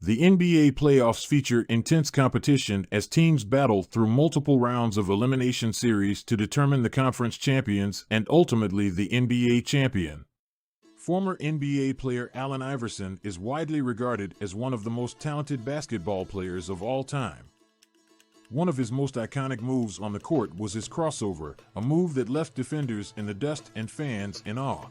The NBA playoffs feature intense competition as teams battle through multiple rounds of elimination series to determine the conference champions and ultimately the NBA champion. Former NBA player Allen Iverson is widely regarded as one of the most talented basketball players of all time. One of his most iconic moves on the court was his crossover, a move that left defenders in the dust and fans in awe.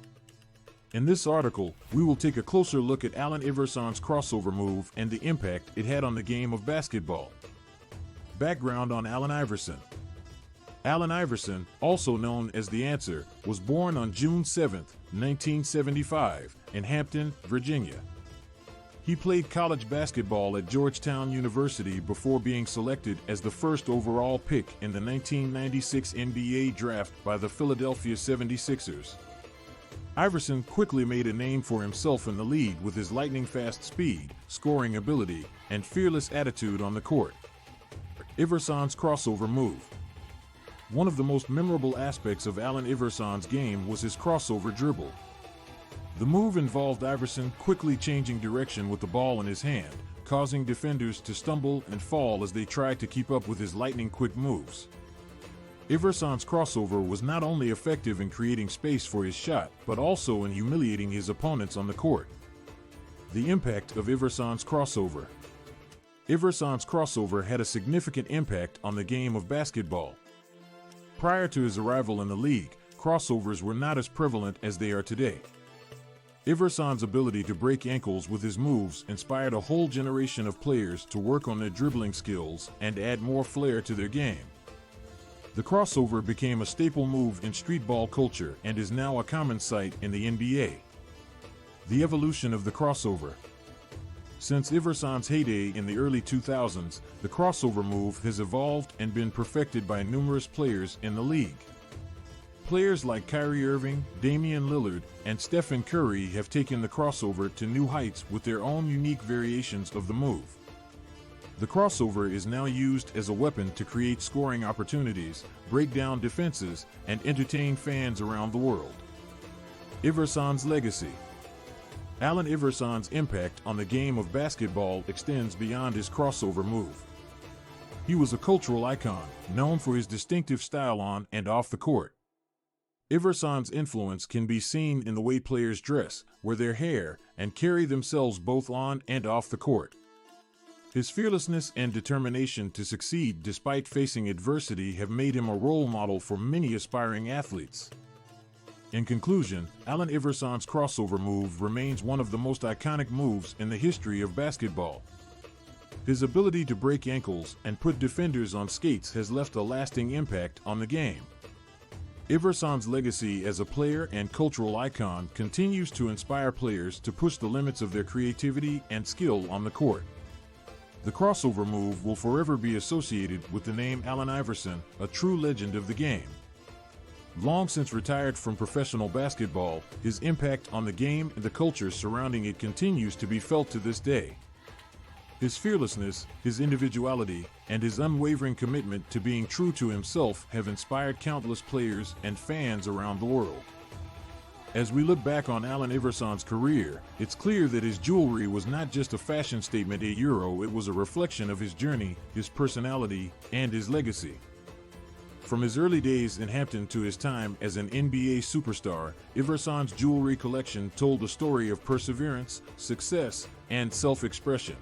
In this article, we will take a closer look at Allen Iverson's crossover move and the impact it had on the game of basketball. Background on Allen Iverson. Allen Iverson, also known as The Answer, was born on June 7, 1975, in Hampton, Virginia. He played college basketball at Georgetown University before being selected as the first overall pick in the 1996 NBA draft by the Philadelphia 76ers. Iverson quickly made a name for himself in the league with his lightning-fast speed, scoring ability, and fearless attitude on the court. Iverson's crossover move. One of the most memorable aspects of Allen Iverson's game was his crossover dribble. The move involved Iverson quickly changing direction with the ball in his hand, causing defenders to stumble and fall as they tried to keep up with his lightning-quick moves. Iverson's crossover was not only effective in creating space for his shot, but also in humiliating his opponents on the court. The impact of Iverson's crossover. Iverson's crossover had a significant impact on the game of basketball. Prior to his arrival in the league, crossovers were not as prevalent as they are today. Iverson's ability to break ankles with his moves inspired a whole generation of players to work on their dribbling skills and add more flair to their game. The crossover became a staple move in streetball culture and is now a common sight in the NBA. The evolution of the crossover. Since Iverson's heyday in the early 2000s, the crossover move has evolved and been perfected by numerous players in the league. Players like Kyrie Irving, Damian Lillard, and Stephen Curry have taken the crossover to new heights with their own unique variations of the move. The crossover is now used as a weapon to create scoring opportunities, break down defenses, and entertain fans around the world. Iverson's legacy. Allen Iverson's impact on the game of basketball extends beyond his crossover move. He was a cultural icon, known for his distinctive style on and off the court. Iverson's influence can be seen in the way players dress, wear their hair, and carry themselves both on and off the court. His fearlessness and determination to succeed despite facing adversity have made him a role model for many aspiring athletes. In conclusion, Allen Iverson's crossover move remains one of the most iconic moves in the history of basketball. His ability to break ankles and put defenders on skates has left a lasting impact on the game. Iverson's legacy as a player and cultural icon continues to inspire players to push the limits of their creativity and skill on the court. The crossover move will forever be associated with the name Allen Iverson, a true legend of the game. Long since retired from professional basketball, his impact on the game and the culture surrounding it continues to be felt to this day. His fearlessness, his individuality, and his unwavering commitment to being true to himself have inspired countless players and fans around the world. As we look back on Allen Iverson's career, it's clear that his jewelry was not just a fashion statement it was a reflection of his journey, his personality, and his legacy. From his early days in Hampton to his time as an NBA superstar, Iverson's jewelry collection told a story of perseverance, success, and self-expression.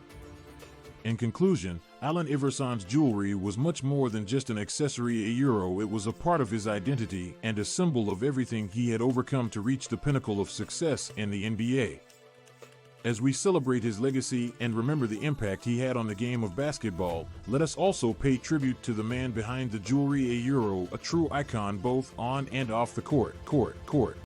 In conclusion, Allen Iverson's jewelry was much more than just an accessory. It was a part of his identity and a symbol of everything he had overcome to reach the pinnacle of success in the NBA. As we celebrate his legacy and remember the impact he had on the game of basketball, let us also pay tribute to the man behind the jewelry. A true icon both on and off the court.